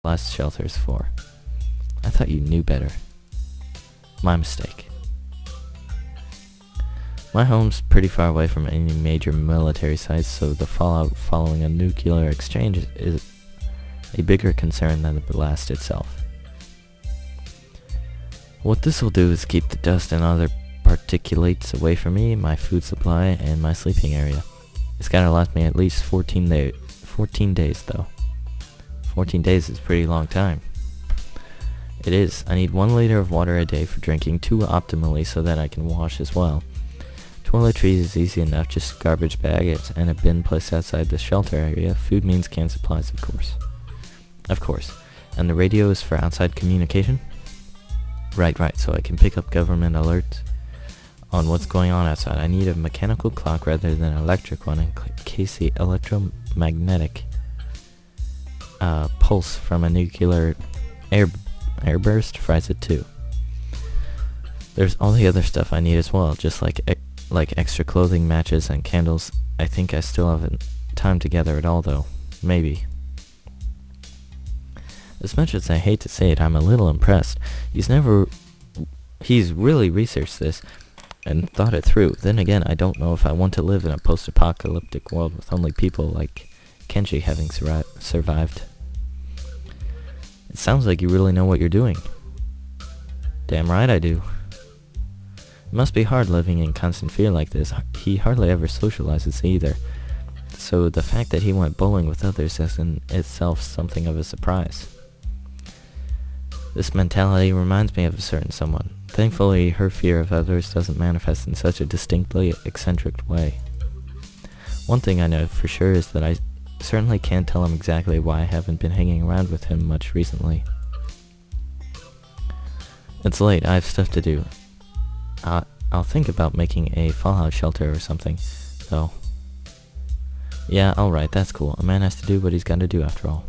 last shelters for. I thought you knew better. My mistake. My home's pretty far away from any major military sites, so the fallout following a nuclear exchange is a bigger concern than the blast itself. What this will do is keep the dust and other particulates away from me, my food supply, and my sleeping area. It's gotta last me at least 14 days though. 14 days is a pretty long time. It is. I need 1 liter of water a day for drinking, 2 optimally so that I can wash as well. Toiletries is easy enough, just garbage bags and a bin placed outside the shelter area. Food means canned supplies, of course. Of course. And the radio is for outside communication? Right, so I can pick up government alerts on what's going on outside. I need a mechanical clock rather than an electric one in case the electromagnetic pulse from a nuclear airburst fries it too. There's all the other stuff I need as well, just like extra clothing, matches, and candles. I think I still haven't time to gather it all though. Maybe. As much as I hate to say it, I'm a little impressed. He's really researched this and thought it through. Then again, I don't know if I want to live in a post-apocalyptic world with only people like Kenji having survived. It sounds like you really know what you're doing. Damn right I do. It must be hard living in constant fear like this. He hardly ever socializes either. So the fact that he went bowling with others is in itself something of a surprise. This mentality reminds me of a certain someone. Thankfully, her fear of others doesn't manifest in such a distinctly eccentric way. One thing I know for sure is that I certainly can't tell him exactly why I haven't been hanging around with him much recently. It's late, I have stuff to do. I'll think about making a fallout shelter or something, though. Yeah, alright, that's cool. A man has to do what he's got to do after all.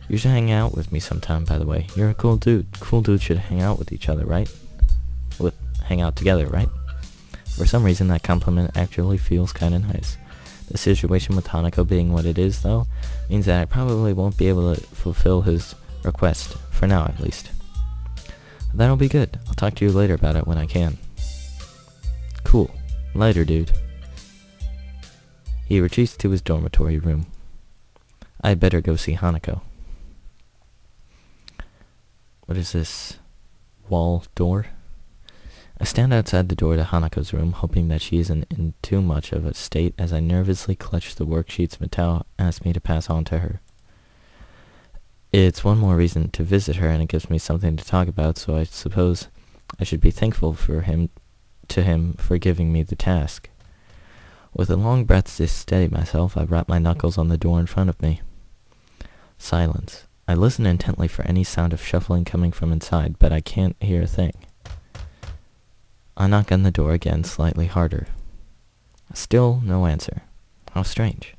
You should hang out with me sometime, by the way. You're a cool dude. Cool dudes should hang out with each other, right? Hang out together, right? For some reason, that compliment actually feels kinda nice. The situation with Hanako being what it is, though, means that I probably won't be able to fulfill his request, for now at least. That'll be good. I'll talk to you later about it when I can. Cool. Later, dude. He retreats to his dormitory room. I'd better go see Hanako. What is this? Wall door? I stand outside the door to Hanako's room, hoping that she isn't in too much of a state as I nervously clutch the worksheets Mattel asked me to pass on to her. It's one more reason to visit her, and it gives me something to talk about, so I suppose I should be thankful to him for giving me the task. With a long breath to steady myself, I rap my knuckles on the door in front of me. Silence. I listen intently for any sound of shuffling coming from inside, but I can't hear a thing. I knock on the door again, slightly harder. Still no answer. How strange.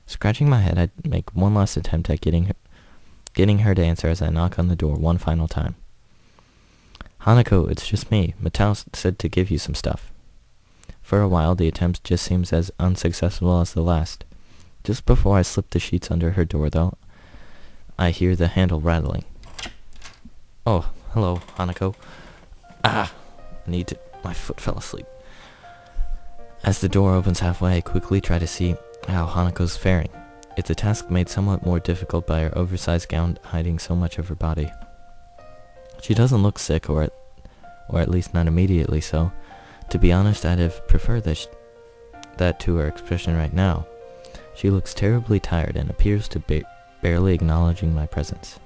Scratching my head, I make one last attempt at getting her to answer as I knock on the door one final time. Hanako, it's just me. Mattel said to give you some stuff. For a while, the attempt just seems as unsuccessful as the last. Just before I slip the sheets under her door, though, I hear the handle rattling. Oh, hello, Hanako. My foot fell asleep. As the door opens halfway, I quickly try to see how Hanako's faring. It's a task made somewhat more difficult by her oversized gown hiding so much of her body. She doesn't look sick, or at least not immediately so. To be honest, I'd have preferred that to her expression right now. She looks terribly tired and appears to be barely acknowledging my presence.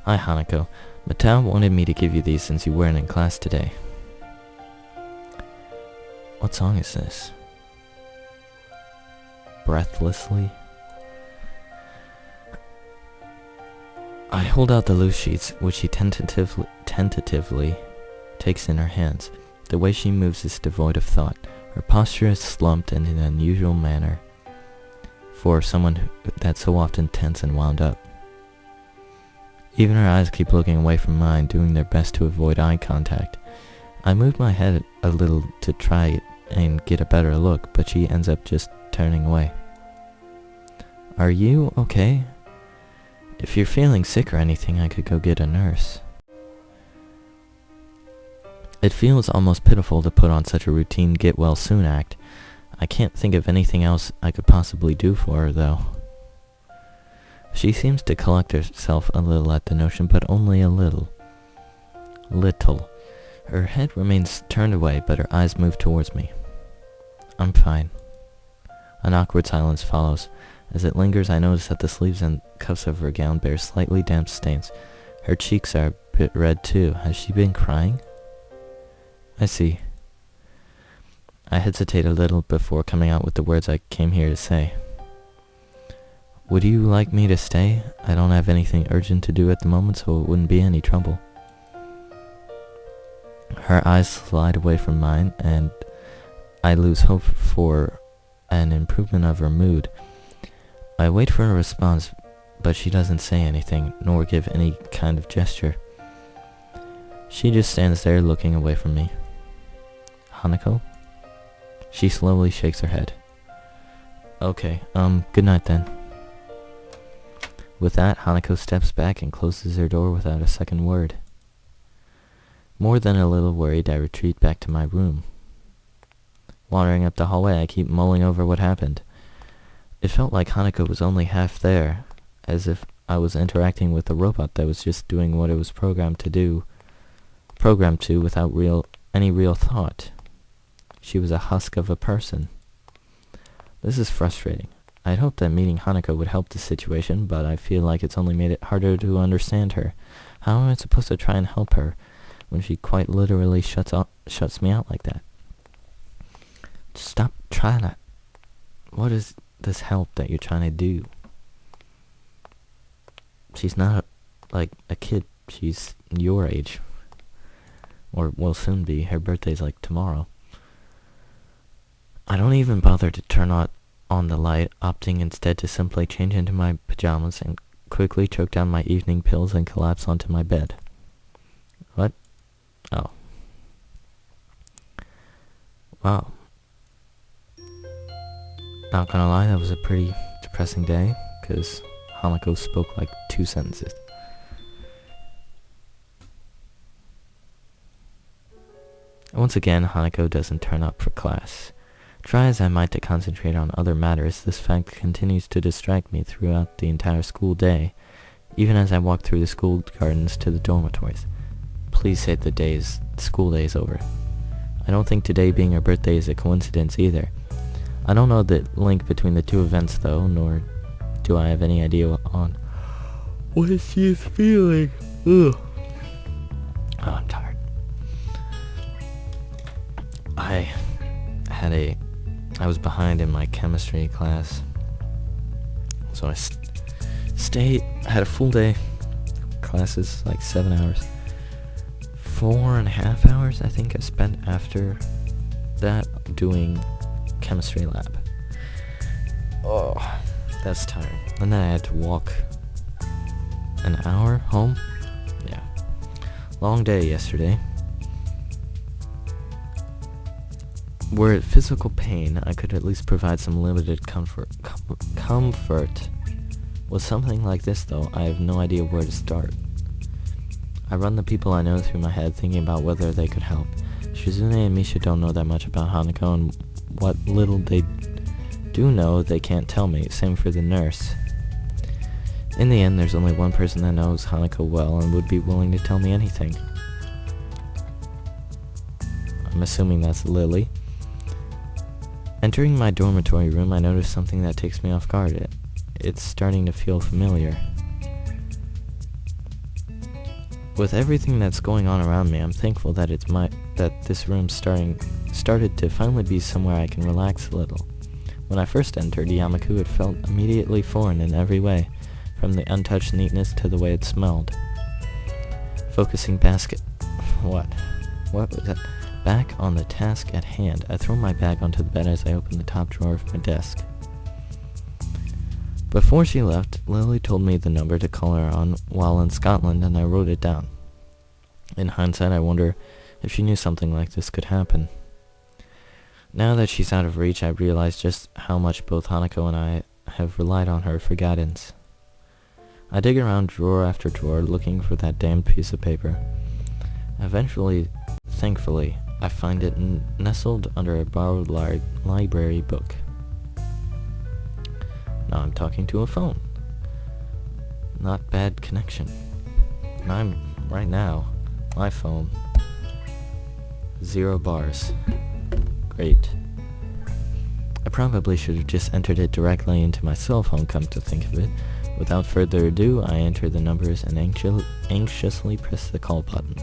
Hi, Hanako. Mattel wanted me to give you these since you weren't in class today. What song is this? Breathlessly. I hold out the loose sheets, which she tentatively takes in her hands. The way she moves is devoid of thought. Her posture is slumped in an unusual manner for someone that's so often tense and wound up. Even her eyes keep looking away from mine, doing their best to avoid eye contact. I move my head a little to try and get a better look, but she ends up just turning away. Are you okay? If you're feeling sick or anything, I could go get a nurse. It feels almost pitiful to put on such a routine get-well-soon act. I can't think of anything else I could possibly do for her, though. She seems to collect herself a little at the notion, but only a little. Little. Her head remains turned away, but her eyes move towards me. I'm fine. An awkward silence follows. As it lingers, I notice that the sleeves and cuffs of her gown bear slightly damp stains. Her cheeks are a bit red, too. Has she been crying? I see. I hesitate a little before coming out with the words I came here to say. Would you like me to stay? I don't have anything urgent to do at the moment, so it wouldn't be any trouble. Her eyes slide away from mine, and I lose hope for an improvement of her mood. I wait for a response, but she doesn't say anything, nor give any kind of gesture. She just stands there looking away from me. Hanako? She slowly shakes her head. Okay, good night then. With that, Hanako steps back and closes her door without a second word. More than a little worried, I retreat back to my room. Wandering up the hallway, I keep mulling over what happened. It felt like Hanako was only half there, as if I was interacting with a robot that was just doing what it was programmed to without any real thought. She was a husk of a person. This is frustrating. I'd hoped that meeting Hanako would help the situation, but I feel like it's only made it harder to understand her. How am I supposed to try and help her when she quite literally shuts me out like that? Stop trying to... What is this help that you're trying to do? She's not like a kid. She's your age. Or will soon be. Her birthday's like tomorrow. I don't even bother to turn on the light, opting instead to simply change into my pajamas and quickly choke down my evening pills and collapse onto my bed. What? Oh. Wow. Not gonna lie, that was a pretty depressing day, because Hanako spoke like 2 sentences. Once again, Hanako doesn't turn up for class. Try as I might to concentrate on other matters, this fact continues to distract me throughout the entire school day, even as I walk through the school gardens to the dormitories. Please say the school day is over. I don't think today being her birthday is a coincidence either. I don't know the link between the two events though, nor do I have any idea on what she is feeling. Ugh. Oh, I'm tired. I was behind in my chemistry class, so I had a full day, classes, like 7 hours. 4.5 hours, I think, I spent after that doing chemistry lab. Oh, that's tiring. And then I had to walk an hour home. Yeah. Long day yesterday. Were it physical pain, I could at least provide some limited comfort. With something like this, though, I have no idea where to start. I run the people I know through my head, thinking about whether they could help. Shizune and Misha don't know that much about Hanako, and what little they do know, they can't tell me. Same for the nurse. In the end, there's only one person that knows Hanako well and would be willing to tell me anything. I'm assuming that's Lily. Entering my dormitory room, I notice something that takes me off guard. It's starting to feel familiar. With everything that's going on around me, I'm thankful that this room started to finally be somewhere I can relax a little. When I first entered Yamaku, it felt immediately foreign in every way, from the untouched neatness to the way it smelled. Focusing what was that? Back on the task at hand, I throw my bag onto the bed as I open the top drawer of my desk. Before she left, Lily told me the number to call her on while in Scotland, and I wrote it down. In hindsight, I wonder if she knew something like this could happen. Now that she's out of reach, I realize just how much both Hanako and I have relied on her for guidance. I dig around drawer after drawer looking for that damned piece of paper. Eventually, thankfully, I find it nestled under a borrowed library book. Now I'm talking to a phone. Not bad connection. Right now, my phone, 0 bars. Great. I probably should have just entered it directly into my cell phone, come to think of it. Without further ado, I enter the numbers and anxiously press the call button.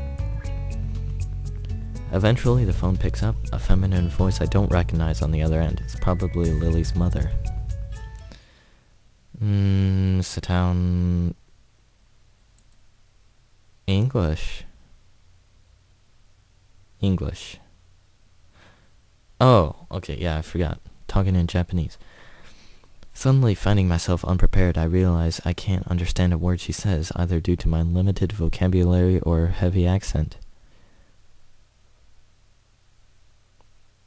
Eventually, the phone picks up, a feminine voice I don't recognize on the other end. It's probably Lily's mother. Sit down. English. Oh, okay, yeah, I forgot. Talking in Japanese. Suddenly finding myself unprepared, I realize I can't understand a word she says, either due to my limited vocabulary or heavy accent.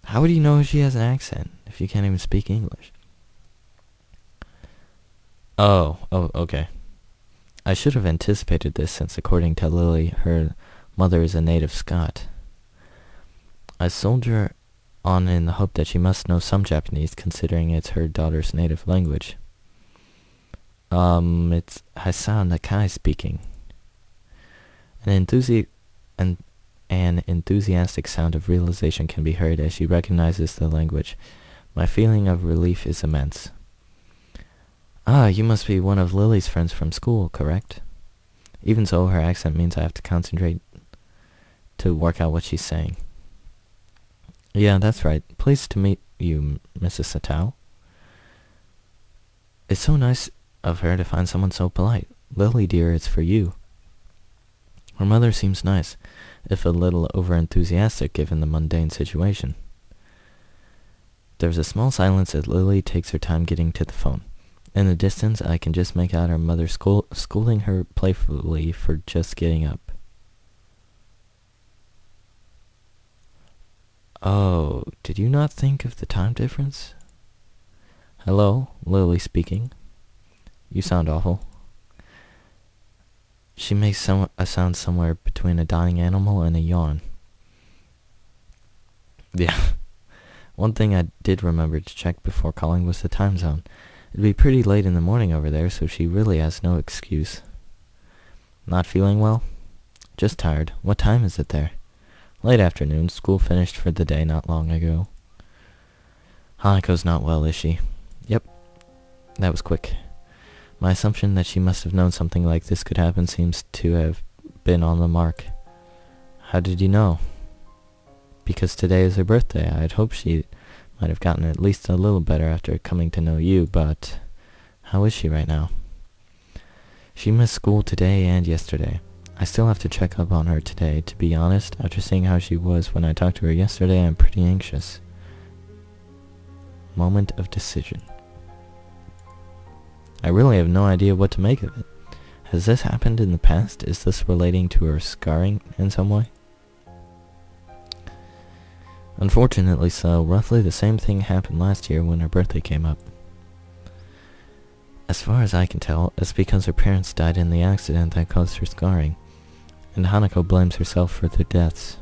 How would you know she has an accent if you can't even speak English? Oh, okay. I should have anticipated this since, according to Lily, her mother is a native Scot. I soldier on in the hope that she must know some Japanese, considering it's her daughter's native language. It's Hisao Nakai speaking. An enthusiastic sound of realization can be heard as she recognizes the language. My feeling of relief is immense. Ah, you must be one of Lily's friends from school, correct? Even so, her accent means I have to concentrate to work out what she's saying. Yeah, that's right. Pleased to meet you, Mrs. Satao. It's so nice of her to find someone so polite. Lily, dear, it's for you. Her mother seems nice, if a little over-enthusiastic given the mundane situation. There's a small silence as Lily takes her time getting to the phone. In the distance, I can just make out her mother scolding her playfully for just getting up. Oh, did you not think of the time difference? Hello, Lily speaking. You sound awful. She makes a sound somewhere between a dying animal and a yawn. Yeah. One thing I did remember to check before calling was the time zone. It'd be pretty late in the morning over there, so she really has no excuse. Not feeling well? Just tired. What time is it there? Late afternoon. School finished for the day not long ago. Hanako's not well, is she? Yep. That was quick. My assumption that she must have known something like this could happen seems to have been on the mark. How did you know? Because today is her birthday. I'd hoped she might have gotten at least a little better after coming to know you, but how is she right now? She missed school today and yesterday. I still have to check up on her today. To be honest, after seeing how she was when I talked to her yesterday, I'm pretty anxious. Moment of decision. I really have no idea what to make of it. Has this happened in the past? Is this relating to her scarring in some way? Unfortunately so. Roughly the same thing happened last year when her birthday came up. As far as I can tell, it's because her parents died in the accident that caused her scarring, and Hanako blames herself for their deaths.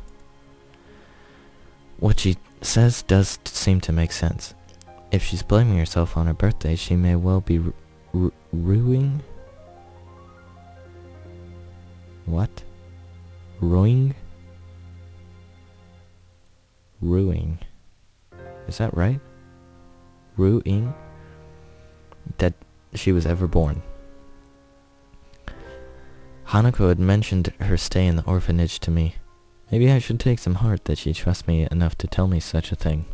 What she says does seem to make sense. If she's blaming herself on her birthday, she may well be ruining... What? Ruining? Ruining. Is that right? Ruining? That she was ever born. Hanako had mentioned her stay in the orphanage to me. Maybe I should take some heart that she trusts me enough to tell me such a thing.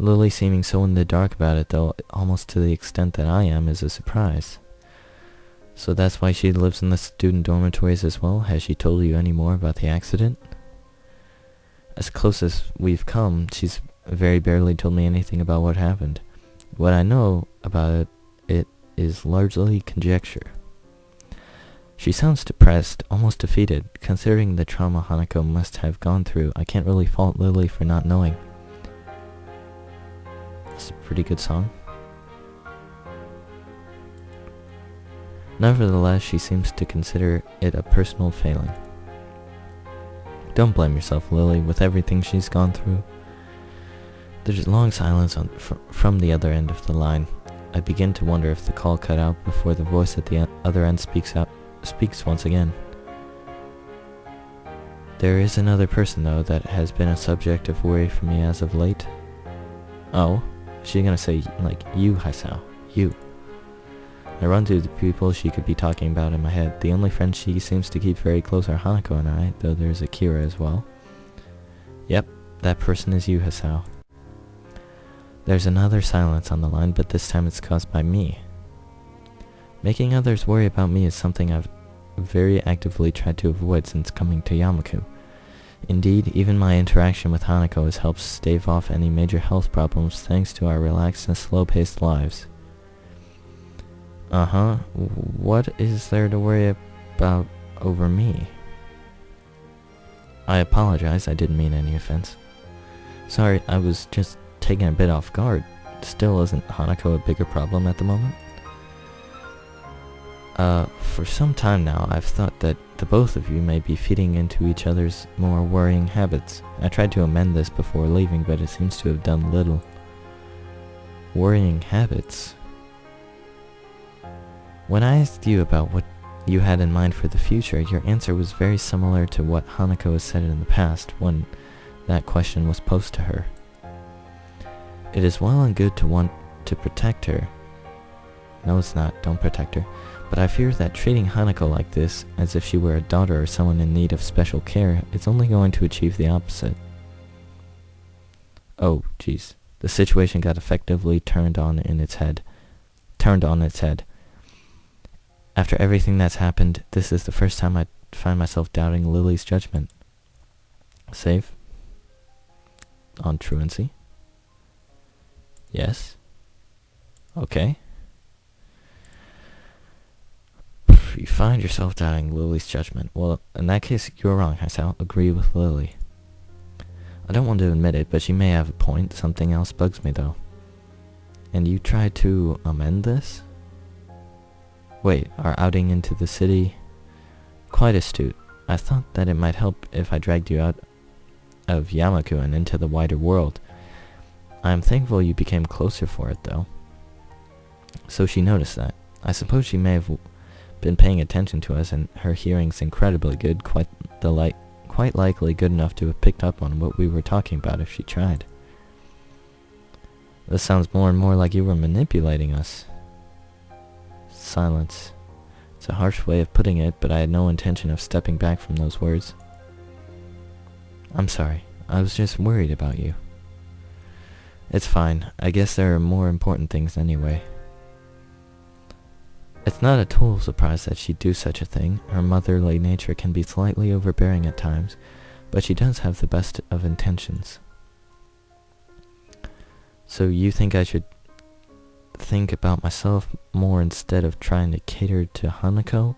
Lily seeming so in the dark about it, though, almost to the extent that I am, is a surprise. So that's why she lives in the student dormitories as well? Has she told you any more about the accident? As close as we've come, she's very barely told me anything about what happened. What I know about it is largely conjecture. She sounds depressed, almost defeated. Considering the trauma Hanako must have gone through, I can't really fault Lily for not knowing. It's a pretty good song. Nevertheless, she seems to consider it a personal failing. Don't blame yourself, Lily, with everything she's gone through. There's a long silence from the other end of the line. I begin to wonder if the call cut out before the voice at the other end speaks once again. There is another person, though, that has been a subject of worry for me as of late. Oh? Is she gonna say, like, you, Hisao? You. I run to the people she could be talking about in my head. The only friends she seems to keep very close are Hanako and I, though there's Akira as well. Yep, that person is you, Hisao. There's another silence on the line, but this time it's caused by me. Making others worry about me is something I've very actively tried to avoid since coming to Yamaku. Indeed, even my interaction with Hanako has helped stave off any major health problems thanks to our relaxed and slow-paced lives. What is there to worry about over me? I apologize, I didn't mean any offense. Sorry, I was just taken a bit off guard. Still, isn't Hanako a bigger problem at the moment? For some time now, I've thought that the both of you may be feeding into each other's more worrying habits. I tried to amend this before leaving, but it seems to have done little. Worrying habits? When I asked you about what you had in mind for the future, your answer was very similar to what Hanako has said in the past when that question was posed to her. It is well and good to want to protect her. No, it's not. Don't protect her. But I fear that treating Hanako like this, as if she were a daughter or someone in need of special care, is only going to achieve the opposite. Oh, jeez. The situation got effectively turned on its head. After everything that's happened, this is the first time I find myself doubting Lily's judgment. Save? On truancy? Yes? Okay. You find yourself doubting Lily's judgment. Well, in that case, you're wrong, Hisao. Agree with Lily. I don't want to admit it, but she may have a point. Something else bugs me, though. And you tried to amend this? Wait, our outing into the city? Quite astute. I thought that it might help if I dragged you out of Yamaku and into the wider world. I am thankful you became closer for it, though. So she noticed that. I suppose she may have been paying attention to us, and her hearing's incredibly good, quite likely good enough to have picked up on what we were talking about if she tried. This sounds more and more like you were manipulating us. Silence. It's a harsh way of putting it, but I had no intention of stepping back from those words. I'm sorry. I was just worried about you. It's fine. I guess there are more important things anyway. It's not a total surprise that she'd do such a thing. Her motherly nature can be slightly overbearing at times, but she does have the best of intentions. So you think I should think about myself more instead of trying to cater to Hanako?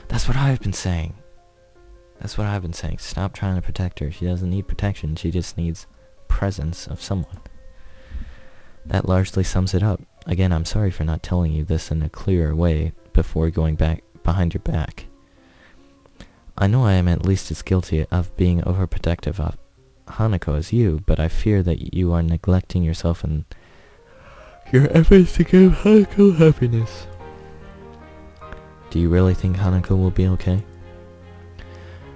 That's what I've been saying. Stop trying to protect her. She doesn't need protection. She just needs presence of someone. That largely sums it up. Again, I'm sorry for not telling you this in a clearer way before going back behind your back. I know I am at least as guilty of being overprotective of Hanako as you, but I fear that you are neglecting yourself and your efforts to give Hanako happiness. Do you really think Hanako will be okay?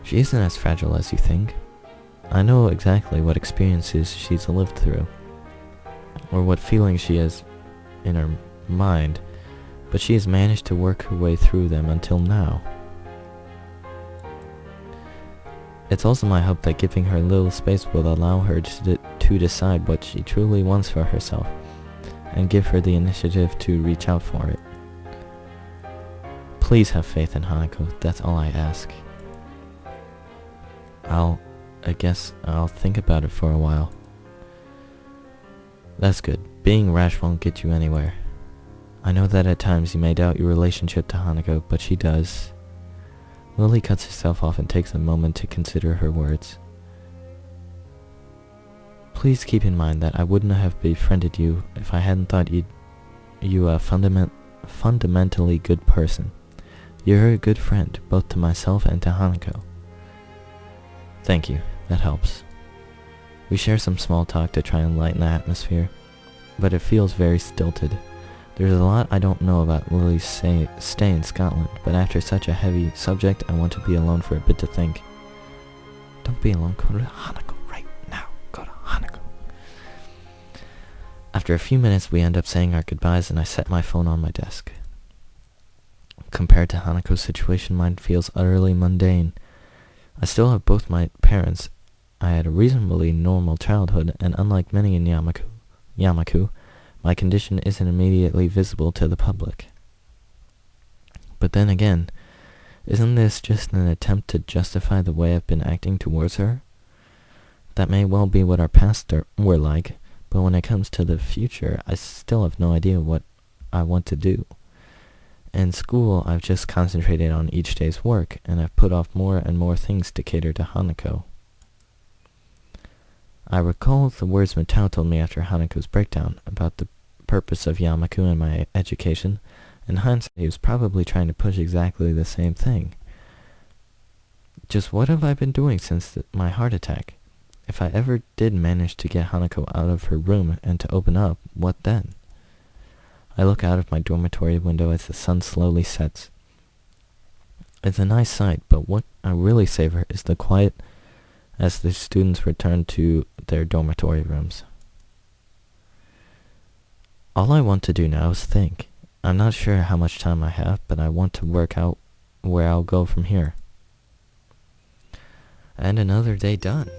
She isn't as fragile as you think. I know exactly what experiences she's lived through, or what feelings she has in her mind, but she has managed to work her way through them until now. It's also my hope that giving her a little space will allow her to decide what she truly wants for herself, and give her the initiative to reach out for it. Please have faith in Hanako, that's all I ask. I guess I'll think about it for a while. That's good. Being rash won't get you anywhere. I know that at times you may doubt your relationship to Hanako, but she does. Lily cuts herself off and takes a moment to consider her words. Please keep in mind that I wouldn't have befriended you if I hadn't thought you a fundamentally good person. You're a good friend, both to myself and to Hanako. Thank you, that helps. We share some small talk to try and lighten the atmosphere, but it feels very stilted. There's a lot I don't know about Lily's stay in Scotland, but after such a heavy subject, I want to be alone for a bit to think. Don't be alone, go to Hanako right now. Go to Hanako. After a few minutes, we end up saying our goodbyes, and I set my phone on my desk. Compared to Hanako's situation, mine feels utterly mundane. I still have both my parents. I had a reasonably normal childhood, and unlike many in Yamaku, my condition isn't immediately visible to the public. But then again, isn't this just an attempt to justify the way I've been acting towards her? That may well be what our past were like, but when it comes to the future, I still have no idea what I want to do. In school, I've just concentrated on each day's work, and I've put off more and more things to cater to Hanako. I recall the words Matao told me after Hanako's breakdown about the purpose of Yamaku and my education. In hindsight, he was probably trying to push exactly the same thing. Just what have I been doing since my heart attack? If I ever did manage to get Hanako out of her room and to open up, what then? I look out of my dormitory window as the sun slowly sets. It's a nice sight, but what I really savor is the quiet as the students return to their dormitory rooms. All I want to do now is think. I'm not sure how much time I have, but I want to work out where I'll go from here. And another day done.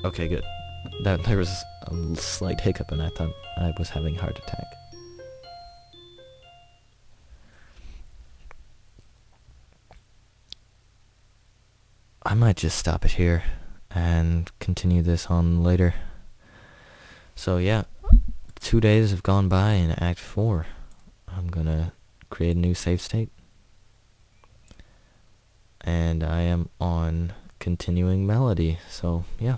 Okay, good. There was a slight hiccup and I thought I was having a heart attack. I might just stop it here and continue this on later. So yeah, 2 days have gone by in Act 4. I'm gonna create a new save state. And I am on continuing melody, so yeah.